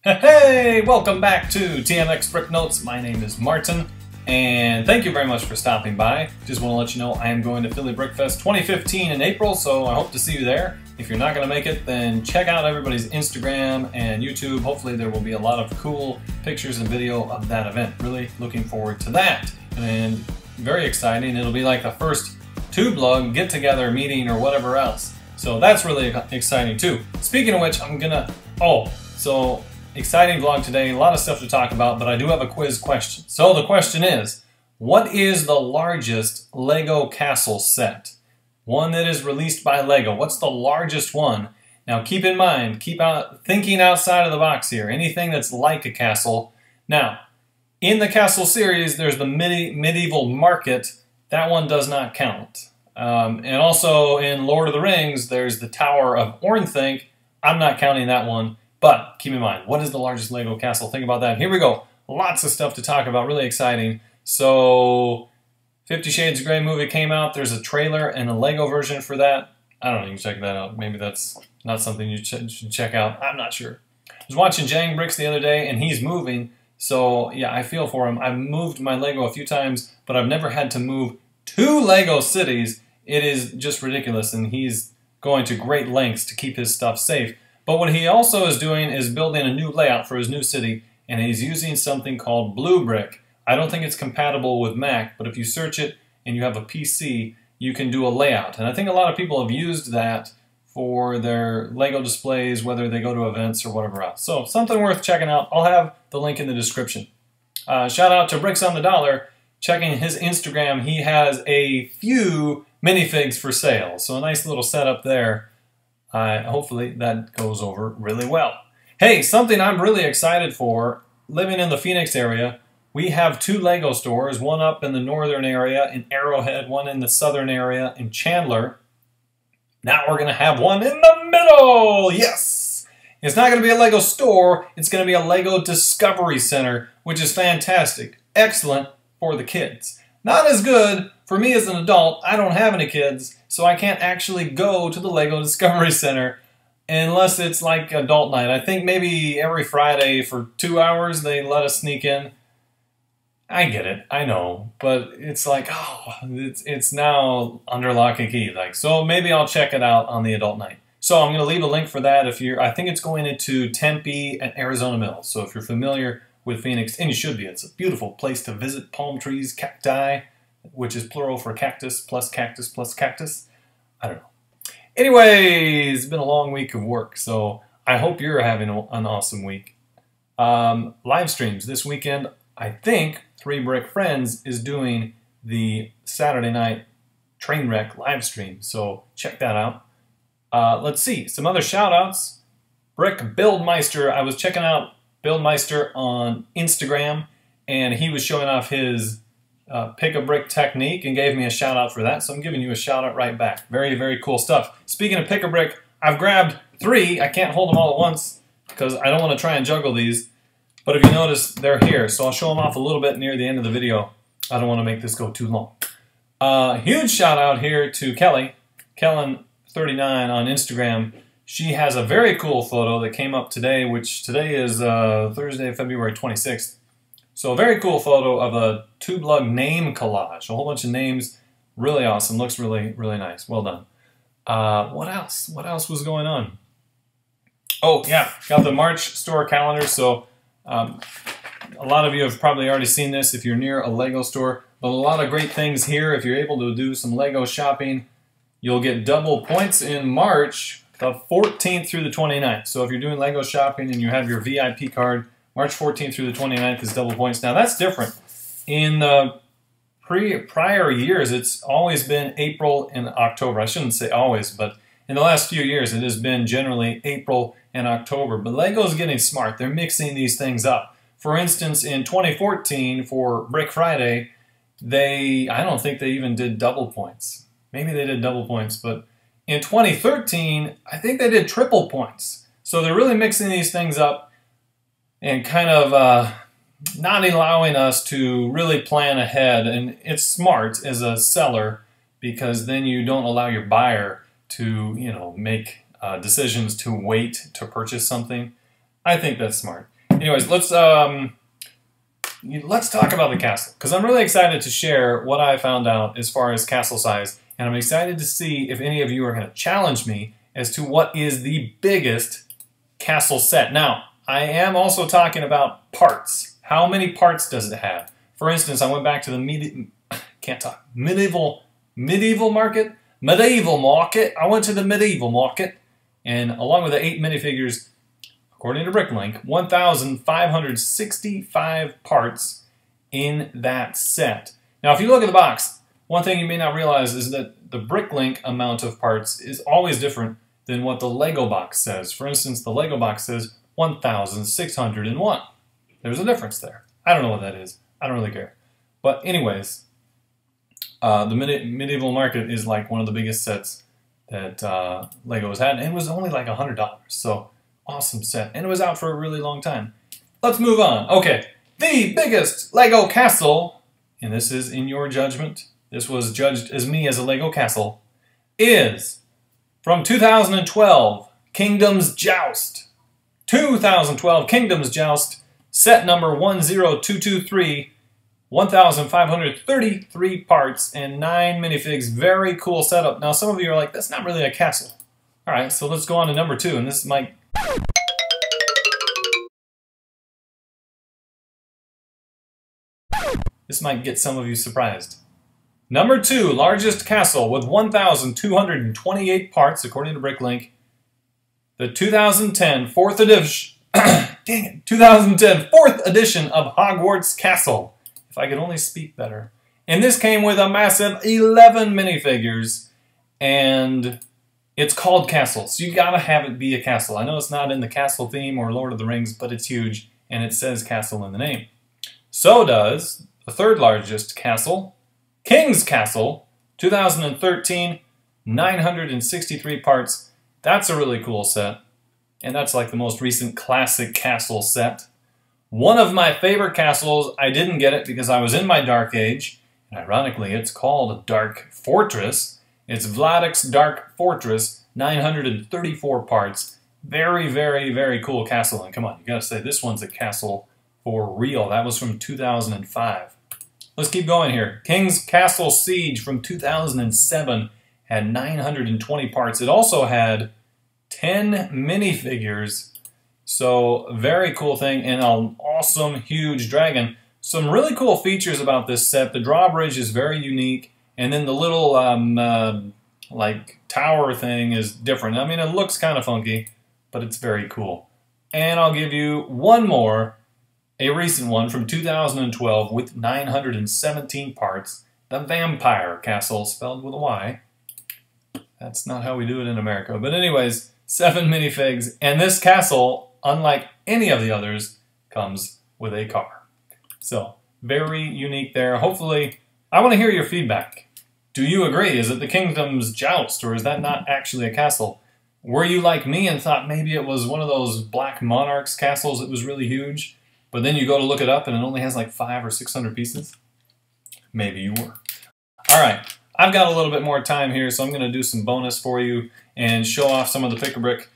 Hey, welcome back to TMX Brick Notes. My name is Martin, and thank you very much for stopping by. Just want to let you know I am going to Philly Brick Fest 2015 in April, so I hope to see you there. If you're not going to make it, then check out everybody's Instagram and YouTube. Hopefully there will be a lot of cool pictures and video of that event. Really looking forward to that. And very exciting. It'll be like the first tube-lug get-together meeting or whatever else. So that's really exciting too. Speaking of which, exciting vlog today, a lot of stuff to talk about, but I do have a quiz question. So the question is, what is the largest Lego castle set? One that is released by Lego. What's the largest one? Now keep in mind, thinking outside of the box here. Anything that's like a castle. Now, in the castle series, there's the medieval market. That one does not count. And also in Lord of the Rings, there's the Tower of Ornthink. I'm not counting that one. But keep in mind, what is the largest Lego castle? Think about that. Here we go. Lots of stuff to talk about. Really exciting. So, 50 Shades of Grey movie came out. There's a trailer and a Lego version for that. I don't know. You can check that out. Maybe that's not something you should check out. I'm not sure. I was watching Jang Bricks the other day, and he's moving. So, yeah, I feel for him. I've moved my Lego a few times, but I've never had to move 2 Lego cities. It is just ridiculous, and he's going to great lengths to keep his stuff safe. But what he also is doing is building a new layout for his new city, and he's using something called Blue Brick. I don't think it's compatible with Mac, but if you search it and you have a PC, you can do a layout. And I think a lot of people have used that for their Lego displays, whether they go to events or whatever else. So something worth checking out. I'll have the link in the description. Shout out to Bricks on the Dollar. Checking his Instagram, he has a few minifigs for sale. So a nice little setup there. Hopefully that goes over really well. Hey, something I'm really excited for, living in the Phoenix area, we have 2 Lego stores, one up in the northern area in Arrowhead, one in the southern area in Chandler. Now we're going to have one in the middle! Yes! It's not going to be a Lego store, it's going to be a Lego Discovery Center, which is fantastic. Excellent for the kids. Not as good for me as an adult. I don't have any kids, so I can't actually go to the Lego Discovery Center unless it's like adult night. I think maybe every Friday for 2 hours they let us sneak in. I get it, I know, but it's like, oh, it's now under lock and key. So maybe I'll check it out on the adult night. So I'm going to leave a link for that if you're, I think it's going into Tempe and Arizona Mills. So if you're familiar with Phoenix, and you should be, it's a beautiful place to visit. Palm trees, cacti, which is plural for cactus plus cactus plus cactus. I don't know. Anyways, it's been a long week of work, so I hope you're having an awesome week. Live streams this weekend. I think 3 Brick Friends is doing the Saturday night train wreck live stream, so check that out. Let's see, some other shout outs. Brick Buildmeister, I was checking out Buildmeister on Instagram, and he was showing off his pick-a-brick technique and gave me a shout-out for that, so I'm giving you a shout-out right back. Very, very cool stuff. Speaking of pick-a-brick, I've grabbed 3. I can't hold them all at once because I don't want to try and juggle these, but if you notice, they're here, so I'll show them off a little bit near the end of the video. I don't want to make this go too long. Huge shout-out here to Kelly, Kellen39 on Instagram. She has a very cool photo that came up today, which today is Thursday, February 26th. So a very cool photo of a tube-lug name collage. A whole bunch of names. Really awesome. Looks really, really nice. Well done. What else? What else was going on? Oh, yeah. Got the March store calendar. So a lot of you have probably already seen this if you're near a Lego store. But a lot of great things here. If you're able to do some Lego shopping, you'll get double points in March, the 14th through the 29th. So if you're doing Lego shopping and you have your VIP card, March 14th through the 29th is double points. Now that's different. In the prior years, it's always been April and October. I shouldn't say always, but in the last few years, it has been generally April and October. But Lego's getting smart. They're mixing these things up. For instance, in 2014 for Brick Friday, I don't think they even did double points. Maybe they did double points, but in 2013, I think they did triple points. So they're really mixing these things up and kind of not allowing us to really plan ahead. And it's smart as a seller because then you don't allow your buyer to, make decisions to wait to purchase something. I think that's smart. Anyways, let's talk about the castle, because I'm really excited to share what I found out as far as castle size, and I'm excited to see if any of you are going to challenge me as to what is the biggest castle set. Now, I am also talking about parts. How many parts does it have? For instance, I went back to the medieval market. I went to the medieval market, and along with the 8 minifigures, according to Bricklink, 1,565 parts in that set. Now, if you look at the box, one thing you may not realize is that the Bricklink amount of parts is always different than what the Lego box says. For instance, the Lego box says 1,601. There's a difference there. I don't know what that is. I don't really care. But anyways, the medieval market is like one of the biggest sets that Lego has had, and it was only like $100. So awesome set, and it was out for a really long time. Let's move on. Okay, the biggest Lego castle, and this is in your judgment, this was judged as me as a Lego castle, is from 2012, Kingdoms Joust. 2012 Kingdoms Joust, set number 10223, 1,533 parts and 9 minifigs. Very cool setup. Now, some of you are like, that's not really a castle. All right, so let's go on to number 2, and this might... This might get some of you surprised. Number 2, largest castle with 1,228 parts, according to Bricklink. The 2010 4th edition, dang it, 2010 4th edition of Hogwarts Castle. If I could only speak better. And this came with a massive 11 minifigures, and it's called Castle, so you gotta have it be a castle. I know it's not in the castle theme or Lord of the Rings, but it's huge, and it says castle in the name. So does the 3rd largest castle, King's Castle, 2013, 963 parts. That's a really cool set, and that's like the most recent classic castle set. One of my favorite castles, I didn't get it because I was in my Dark Age, and ironically it's called Dark Fortress. It's Vladik's Dark Fortress, 934 parts. Very, very, very cool castle, and come on, you gotta say this one's a castle for real. That was from 2005. Let's keep going here. King's Castle Siege from 2007 had 920 parts. It also had 10 minifigures. So, very cool thing, and an awesome, huge dragon. Some really cool features about this set. The drawbridge is very unique, and then the little, like, tower thing is different. I mean, it looks kind of funky, but it's very cool. And I'll give you one more, a recent one from 2012 with 917 parts. The Vampire Castle, spelled with a Y. That's not how we do it in America. But anyways, 7 minifigs, and this castle, unlike any of the others, comes with a car. So, very unique there. Hopefully, I want to hear your feedback. Do you agree? Is it the Kingdoms Joust, or is that not actually a castle? Were you like me and thought maybe it was one of those Black Monarchs castles that was really huge, but then you go to look it up and it only has like 500 or 600 pieces? Maybe you were. All right, I've got a little bit more time here, so I'm going to do some bonus for you and show off some of the pick-a-brick